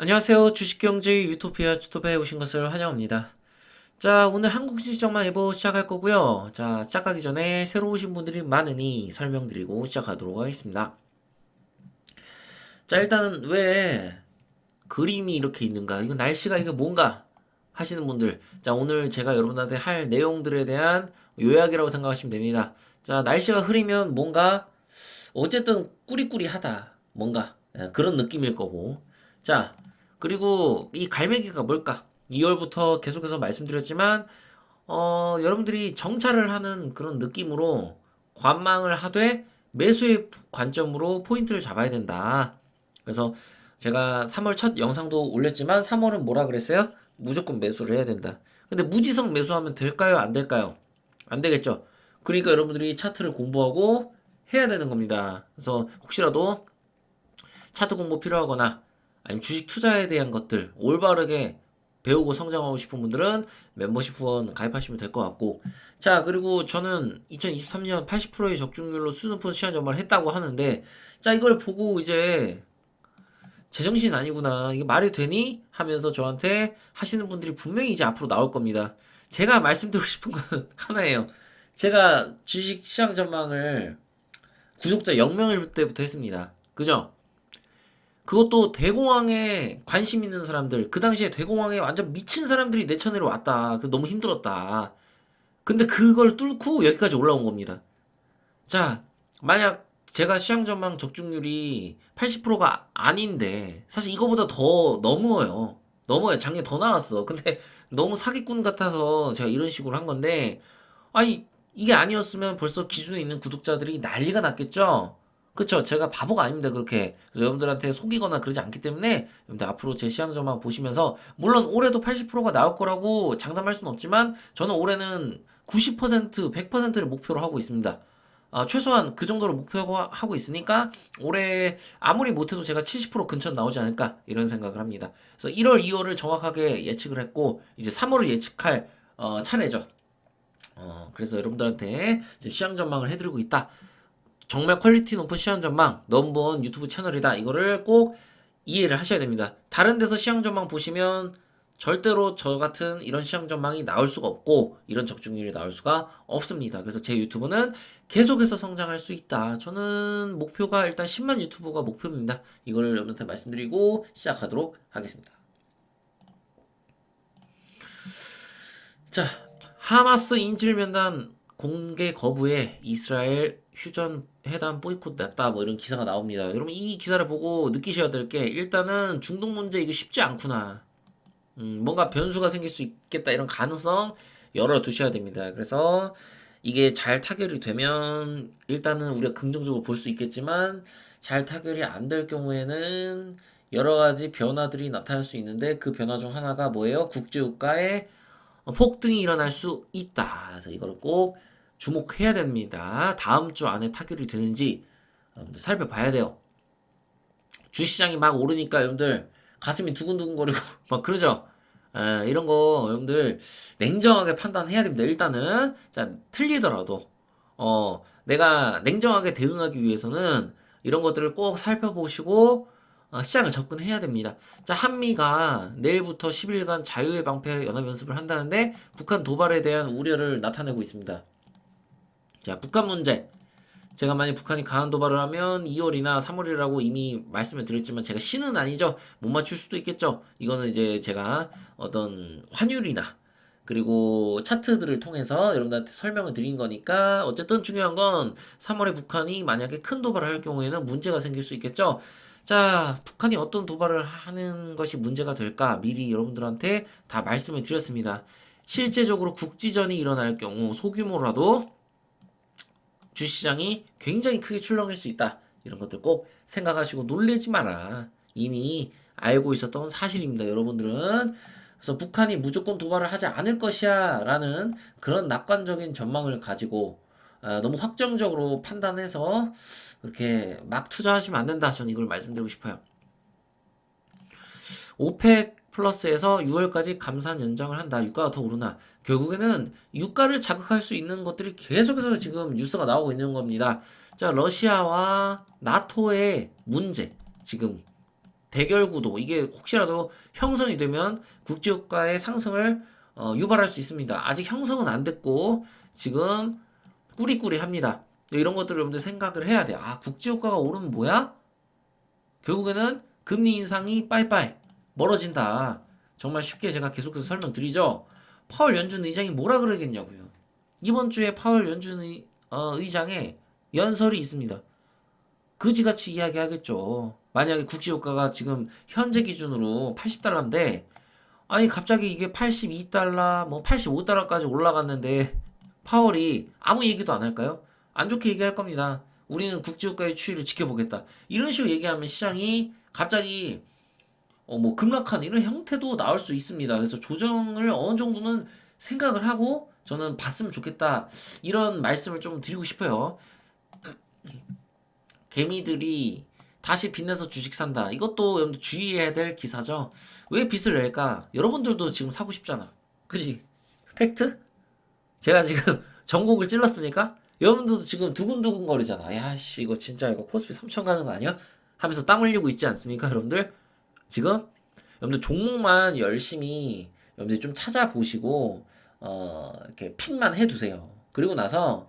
안녕하세요. 주식경제 유토피아 유튜브에 오신 것을 환영합니다. 자, 오늘 한국 시장만 예보 시작할 거고요. 자, 시작하기 전에 새로 오신 분들이 많으니 설명드리고 시작하도록 하겠습니다. 자, 일단은 왜 그림이 이렇게 있는가? 이거 날씨가 이게 뭔가 하시는 분들. 자, 오늘 제가 여러분한테 할 내용들에 대한 요약이라고 생각하시면 됩니다. 자, 날씨가 흐리면 뭔가 어쨌든 꾸리꾸리하다. 뭔가 그런 느낌일 거고. 자, 그리고 이 갈매기가 뭘까? 2월부터 계속해서 말씀드렸지만 여러분들이 정찰을 하는 그런 느낌으로 관망을 하되 매수의 관점으로 포인트를 잡아야 된다. 그래서 제가 3월 첫 영상도 올렸지만 3월은 뭐라 그랬어요? 무조건 매수를 해야 된다. 근데 무지성 매수하면 될까요? 안 될까요? 안 되겠죠. 그러니까 여러분들이 차트를 공부하고 해야 되는 겁니다. 그래서 혹시라도 차트 공부 필요하거나 아니면 주식 투자에 대한 것들 올바르게 배우고 성장하고 싶은 분들은 멤버십 후원 가입하시면 될 것 같고. 자, 그리고 저는 2023년 80%의 적중률로 수능폰 시한 전망을 했다고 하는데, 자, 이걸 보고 이제 제정신 아니구나, 이게 말이 되니? 하면서 저한테 하시는 분들이 분명히 이제 앞으로 나올 겁니다. 제가 말씀드리고 싶은 건 하나예요. 제가 주식 시장 전망을 구독자 0명일 때부터 했습니다. 그죠? 그것도 대공황에 관심 있는 사람들, 그 당시에 대공황에 완전 미친 사람들이 내 채널에 왔다. 그 너무 힘들었다. 근데 그걸 뚫고 여기까지 올라온 겁니다. 자, 만약 제가 시장 전망 적중률이 80%가 아닌데, 사실 이거보다 더 넘어요. 넘어요. 작년에 더 나왔어. 근데 너무 사기꾼 같아서 제가 이런 식으로 한 건데, 아니, 이게 아니었으면 벌써 기준에 있는 구독자들이 난리가 났겠죠? 그쵸? 제가 바보가 아닙니다, 그렇게. 그래서 여러분들한테 속이거나 그러지 않기 때문에, 여러분들 앞으로 제 시향점만 보시면서, 물론 올해도 80%가 나올 거라고 장담할 수는 없지만, 저는 올해는 90%, 100%를 목표로 하고 있습니다. 최소한 그 정도로 목표하고 하고 있으니까, 올해 아무리 못해도 제가 70% 근처 나오지 않을까, 이런 생각을 합니다. 그래서 1월, 2월을 정확하게 예측을 했고, 이제 3월을 예측할, 차례죠. 그래서 여러분들한테 지금 시장 전망을 해드리고 있다. 정말 퀄리티 높은 시장 전망 넘버원 유튜브 채널이다. 이거를 꼭 이해를 하셔야 됩니다. 다른 데서 시장 전망 보시면 절대로 저 같은 이런 시장 전망이 나올 수가 없고 이런 적중률이 나올 수가 없습니다. 그래서 제 유튜브는 계속해서 성장할 수 있다. 저는 목표가 일단 10만 유튜버가 목표입니다. 이걸 여러분한테 말씀드리고 시작하도록 하겠습니다. 자, 하마스 인질 면담 공개 거부에 이스라엘 휴전 회담 보이콧 냈다, 뭐 이런 기사가 나옵니다. 여러분 이 기사를 보고 느끼셔야 될 게 일단은 중동 문제 이게 쉽지 않구나. 뭔가 변수가 생길 수 있겠다 이런 가능성 열어두셔야 됩니다. 그래서 이게 잘 타결이 되면 일단은 우리가 긍정적으로 볼 수 있겠지만 잘 타결이 안 될 경우에는 여러 가지 변화들이 나타날 수 있는데 그 변화 중 하나가 뭐예요? 국제유가의 폭등이 일어날 수 있다. 그래서 이거를 꼭 주목해야 됩니다. 다음 주 안에 타결이 되는지 여러분들 살펴봐야 돼요. 주시장이 막 오르니까 여러분들 가슴이 두근두근거리고 막 그러죠. 이런 거 여러분들 냉정하게 판단해야 됩니다. 일단은 자, 틀리더라도 내가 냉정하게 대응하기 위해서는 이런 것들을 꼭 살펴보시고 시장을 접근해야 됩니다. 자, 한미가 내일부터 10일간 자유의 방패 연합연습을 한다는데 북한 도발에 대한 우려를 나타내고 있습니다. 자, 북한 문제. 제가 만약 북한이 강한 도발을 하면 2월이나 3월이라고 이미 말씀을 드렸지만 제가 신은 아니죠. 못 맞출 수도 있겠죠. 이거는 이제 제가 어떤 환율이나 그리고 차트들을 통해서 여러분들한테 설명을 드린 거니까 어쨌든 중요한 건 3월에 북한이 만약에 큰 도발을 할 경우에는 문제가 생길 수 있겠죠. 자, 북한이 어떤 도발을 하는 것이 문제가 될까 미리 여러분들한테 다 말씀을 드렸습니다. 실제적으로 국지전이 일어날 경우 소규모라도 주시장이 굉장히 크게 출렁일 수 있다. 이런 것들 꼭 생각하시고 놀래지 마라. 이미 알고 있었던 사실입니다, 여러분들은. 그래서 북한이 무조건 도발을 하지 않을 것이야 라는 그런 낙관적인 전망을 가지고 너무 확정적으로 판단해서 그렇게 막 투자하시면 안 된다. 저는 이걸 말씀드리고 싶어요. 오펙 플러스에서 6월까지 감산 연장을 한다. 유가가 더 오르나. 결국에는 유가를 자극할 수 있는 것들이 계속해서 지금 뉴스가 나오고 있는 겁니다. 자, 러시아와 나토의 문제. 지금 대결 구도 이게 혹시라도 형성이 되면 국제유가의 상승을 유발할 수 있습니다. 아직 형성은 안 됐고 지금 꾸리꾸리합니다. 이런 것들을 여러분들 생각을 해야 돼요. 아, 국제유가가 오르면 뭐야? 결국에는 금리 인상이 빠이빠이 멀어진다. 정말 쉽게 제가 계속해서 설명드리죠. 파월 연준 의장이 뭐라 그러겠냐고요. 이번 주에 파월 연준 의장의 연설이 있습니다. 그지같이 이야기하겠죠. 만약에 국제유가가 지금 현재 기준으로 80달러인데 아니 갑자기 이게 82달러 뭐 85달러까지 올라갔는데 파월이 아무 얘기도 안 할까요? 안 좋게 얘기할 겁니다. 우리는 국제유가의 추이를 지켜보겠다. 이런 식으로 얘기하면 시장이 갑자기 뭐 급락하는 이런 형태도 나올 수 있습니다. 그래서 조정을 어느 정도는 생각을 하고 저는 봤으면 좋겠다. 이런 말씀을 좀 드리고 싶어요. 개미들이 다시 빚내서 주식 산다. 이것도 여러분들 주의해야 될 기사죠. 왜 빚을 낼까? 여러분들도 지금 사고 싶잖아. 그지? 팩트? 제가 지금 전곡을 찔렀습니까? 여러분들도 지금 두근두근 거리잖아. 야씨 이거 진짜 이거 코스피 3천 가는 거 아니야? 하면서 땀 흘리고 있지 않습니까? 여러분들? 지금? 여러분들 종목만 열심히 여러분들 좀 찾아보시고 이렇게 픽만 해두세요. 그리고 나서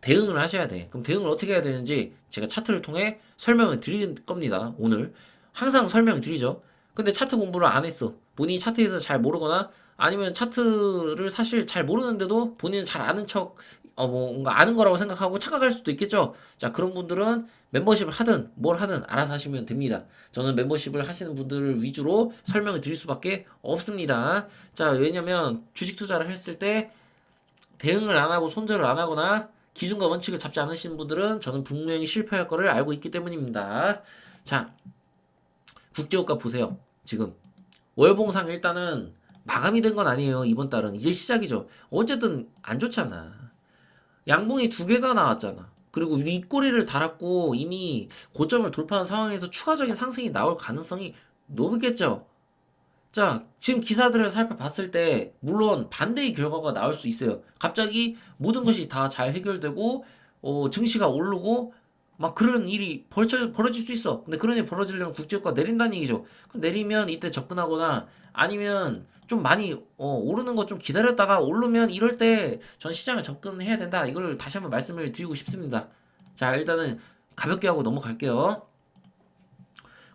대응을 하셔야 돼. 그럼 대응을 어떻게 해야 되는지 제가 차트를 통해 설명을 드릴 겁니다. 오늘 항상 설명을 드리죠. 근데 차트 공부를 안 했어. 본인이 차트에서 잘 모르거나 아니면 차트를 사실 잘 모르는데도 본인은 잘 아는 척 뭔가 아는 거라고 생각하고 착각할 수도 있겠죠. 자, 그런 분들은 멤버십을 하든 뭘 하든 알아서 하시면 됩니다. 저는 멤버십을 하시는 분들을 위주로 설명을 드릴 수밖에 없습니다. 자, 왜냐면 주식 투자를 했을 때 대응을 안 하고 손절을 안 하거나 기준과 원칙을 잡지 않으신 분들은 저는 분명히 실패할 거를 알고 있기 때문입니다. 자, 국제유가 보세요. 지금 월봉상 일단은 마감이 된 건 아니에요. 이번 달은 이제 시작이죠. 어쨌든 안 좋잖아. 양봉이 두 개가 나왔잖아. 그리고 윗꼬리를 달았고 이미 고점을 돌파한 상황에서 추가적인 상승이 나올 가능성이 높겠죠. 자, 지금 기사들을 살펴봤을 때, 물론 반대의 결과가 나올 수 있어요. 갑자기 모든 것이 다 잘 해결되고, 증시가 오르고, 막 그런 일이 벌어질 수 있어. 근데 그런 일이 벌어지려면 국제유가 내린다는 얘기죠. 그럼 내리면 이때 접근하거나, 아니면 좀 많이, 오르는 거 좀 기다렸다가 오르면 이럴 때 전 시장을 접근해야 된다. 이걸 다시 한번 말씀을 드리고 싶습니다. 자, 일단은 가볍게 하고 넘어갈게요.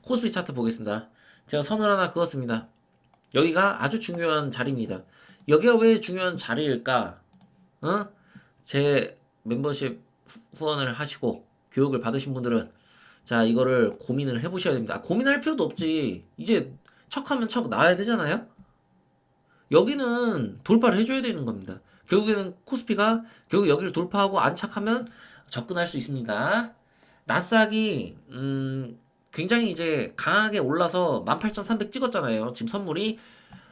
코스피 차트 보겠습니다. 제가 선을 하나 그었습니다. 여기가 아주 중요한 자리입니다. 여기가 왜 중요한 자리일까? 제 멤버십 후원을 하시고 교육을 받으신 분들은 자 이거를 고민을 해보셔야 됩니다. 고민할 필요도 없지. 이제 척하면 척 나와야 되잖아요. 여기는 돌파를 해줘야 되는 겁니다. 결국에는 코스피가 결국 여기를 돌파하고 안착하면 접근할 수 있습니다. 나스닥이 굉장히 이제 강하게 올라서 18,300 찍었잖아요. 지금 선물이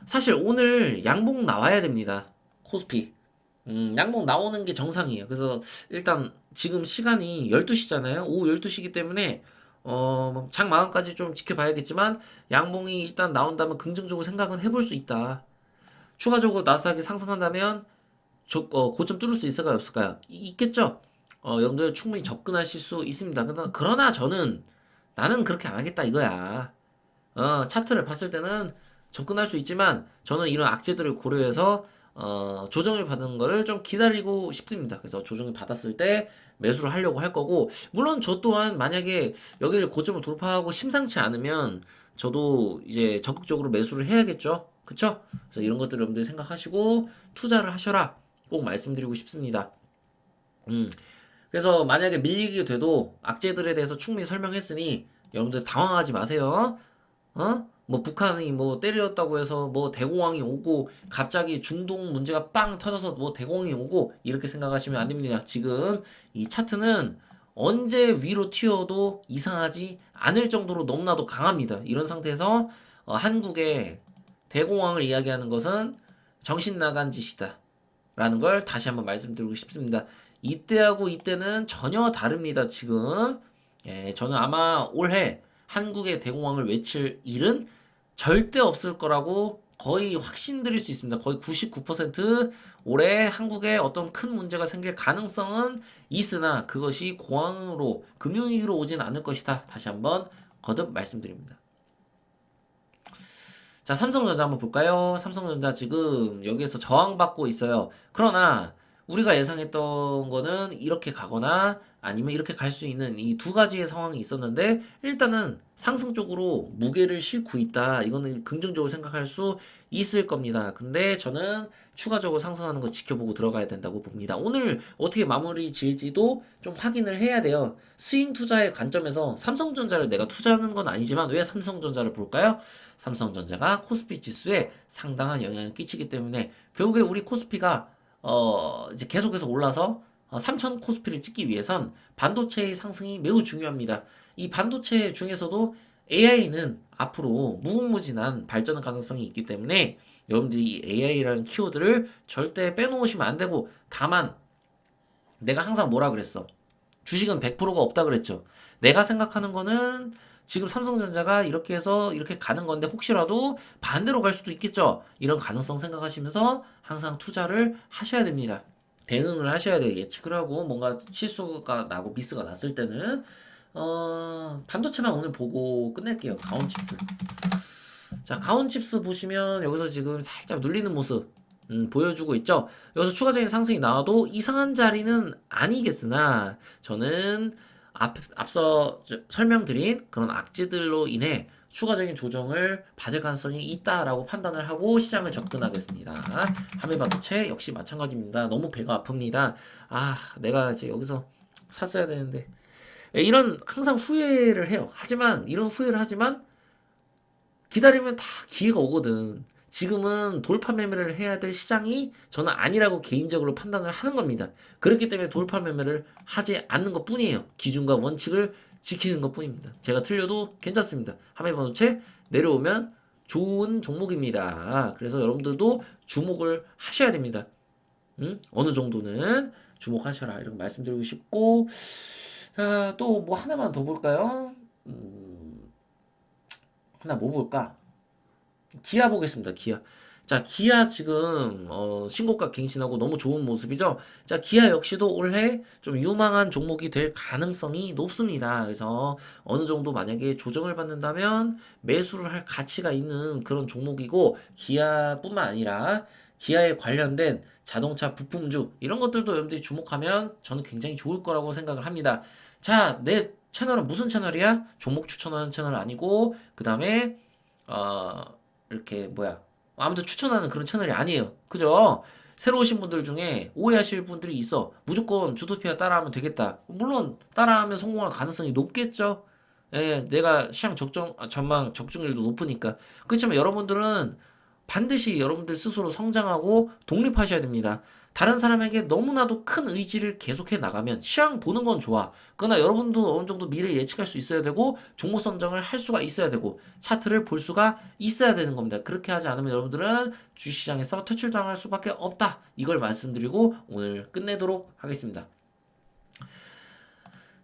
사실 오늘 양봉 나와야 됩니다. 코스피. 양봉 나오는 게 정상이에요. 그래서 일단 지금 시간이 12시잖아요. 오후 12시이기 때문에 장 마감까지 좀 지켜봐야겠지만 양봉이 일단 나온다면 긍정적으로 생각은 해볼 수 있다. 추가적으로 나스닥이 상승한다면 고점 뚫을 수 있을까요? 없을까요? 있겠죠? 여러분들 충분히 접근하실 수 있습니다. 그러나 저는 나는 그렇게 안 하겠다 이거야. 차트를 봤을 때는 접근할 수 있지만 저는 이런 악재들을 고려해서 조정을 받는 거를 좀 기다리고 싶습니다. 그래서 조정을 받았을 때 매수를 하려고 할 거고 물론 저 또한 만약에 여기를 고점을 돌파하고 심상치 않으면 저도 이제 적극적으로 매수를 해야겠죠. 그쵸? 그래서 이런 것들 여러분들 생각하시고 투자를 하셔라 꼭 말씀드리고 싶습니다. 그래서 만약에 밀리게 돼도 악재들에 대해서 충분히 설명했으니 여러분들 당황하지 마세요. 뭐 북한이 뭐 때렸다고 해서 뭐 대공황이 오고 갑자기 중동 문제가 빵 터져서 뭐 대공황이 오고 이렇게 생각하시면 안 됩니다. 지금 이 차트는 언제 위로 튀어도 이상하지 않을 정도로 너무나도 강합니다. 이런 상태에서 한국의 대공황을 이야기하는 것은 정신 나간 짓이다. 라는 걸 다시 한번 말씀드리고 싶습니다. 이때하고 이때는 전혀 다릅니다. 지금 저는 아마 올해 한국의 대공황을 외칠 일은 절대 없을 거라고 거의 확신드릴 수 있습니다. 거의 99% 올해 한국에 어떤 큰 문제가 생길 가능성은 있으나 그것이 공황으로 금융위기로 오진 않을 것이다. 다시 한번 거듭 말씀드립니다. 자, 삼성전자 한번 볼까요? 삼성전자 지금 여기에서 저항받고 있어요. 그러나 우리가 예상했던 거는 이렇게 가거나 아니면 이렇게 갈 수 있는 이 두 가지의 상황이 있었는데 일단은 상승 쪽으로 무게를 싣고 있다. 이거는 긍정적으로 생각할 수 있을 겁니다. 근데 저는 추가적으로 상승하는 거 지켜보고 들어가야 된다고 봅니다. 오늘 어떻게 마무리 지을지도 좀 확인을 해야 돼요. 스윙 투자의 관점에서 삼성전자를 내가 투자하는 건 아니지만 왜 삼성전자를 볼까요? 삼성전자가 코스피 지수에 상당한 영향을 끼치기 때문에 결국에 우리 코스피가 이제 계속해서 올라서 3000 코스피를 찍기 위해선 반도체의 상승이 매우 중요합니다. 이 반도체 중에서도 AI는 앞으로 무궁무진한 발전 가능성이 있기 때문에 여러분들이 이 AI라는 키워드를 절대 빼놓으시면 안 되고, 다만 내가 항상 뭐라 그랬어? 주식은 100%가 없다 그랬죠. 내가 생각하는 거는 지금 삼성전자가 이렇게 해서 이렇게 가는 건데 혹시라도 반대로 갈 수도 있겠죠. 이런 가능성 생각하시면서 항상 투자를 하셔야 됩니다. 대응을 하셔야 돼요. 예측을 하고 뭔가 실수가 나고 미스가 났을 때는 반도체만 오늘 보고 끝낼게요. 가온칩스. 자, 가온칩스 보시면 여기서 지금 살짝 눌리는 모습 보여주고 있죠. 여기서 추가적인 상승이 나와도 이상한 자리는 아니겠으나 저는 앞서 설명드린 그런 악재들로 인해 추가적인 조정을 받을 가능성이 있다라고 판단을 하고 시장을 접근하겠습니다. 한미반도체 역시 마찬가지입니다. 너무 배가 아픕니다. 내가 이제 여기서 샀어야 되는데. 이런 항상 후회를 해요. 하지만 이런 후회를 하지만 기다리면 다 기회가 오거든. 지금은 돌파 매매를 해야 될 시장이 저는 아니라고 개인적으로 판단을 하는 겁니다. 그렇기 때문에 돌파 매매를 하지 않는 것 뿐이에요. 기준과 원칙을 지키는 것 뿐입니다. 제가 틀려도 괜찮습니다. 한미반도체 내려오면 좋은 종목입니다. 그래서 여러분들도 주목을 하셔야 됩니다. 어느 정도는 주목하셔라, 이런 말씀드리고 싶고, 자, 또 뭐 하나만 더 볼까요? 하나 뭐 볼까? 기아 보겠습니다. 기아. 자, 기아 지금 신고가 갱신하고 너무 좋은 모습이죠. 자, 기아 역시도 올해 좀 유망한 종목이 될 가능성이 높습니다. 그래서 어느 정도 만약에 조정을 받는다면 매수를 할 가치가 있는 그런 종목이고, 기아뿐만 아니라 기아에 관련된 자동차 부품주 이런 것들도 여러분들이 주목하면 저는 굉장히 좋을 거라고 생각을 합니다. 자, 내 채널은 무슨 채널이야? 종목 추천하는 채널 아니고, 그 다음에 이렇게 아무튼 추천하는 그런 채널이 아니에요. 그죠? 새로 오신 분들 중에 오해하실 분들이 있어. 무조건 주도피아 따라하면 되겠다. 물론 따라하면 성공할 가능성이 높겠죠. 예, 내가 시장 전망 적중률도 높으니까. 그렇지만 여러분들은 반드시 여러분들 스스로 성장하고 독립하셔야 됩니다. 다른 사람에게 너무나도 큰 의지를 계속해 나가면 시장 보는 건 좋아. 그러나 여러분도 어느 정도 미래를 예측할 수 있어야 되고 종목 선정을 할 수가 있어야 되고 차트를 볼 수가 있어야 되는 겁니다. 그렇게 하지 않으면 여러분들은 주식시장에서 퇴출당할 수밖에 없다. 이걸 말씀드리고 오늘 끝내도록 하겠습니다.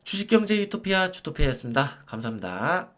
주식경제 유토피아 주토피아였습니다. 감사합니다.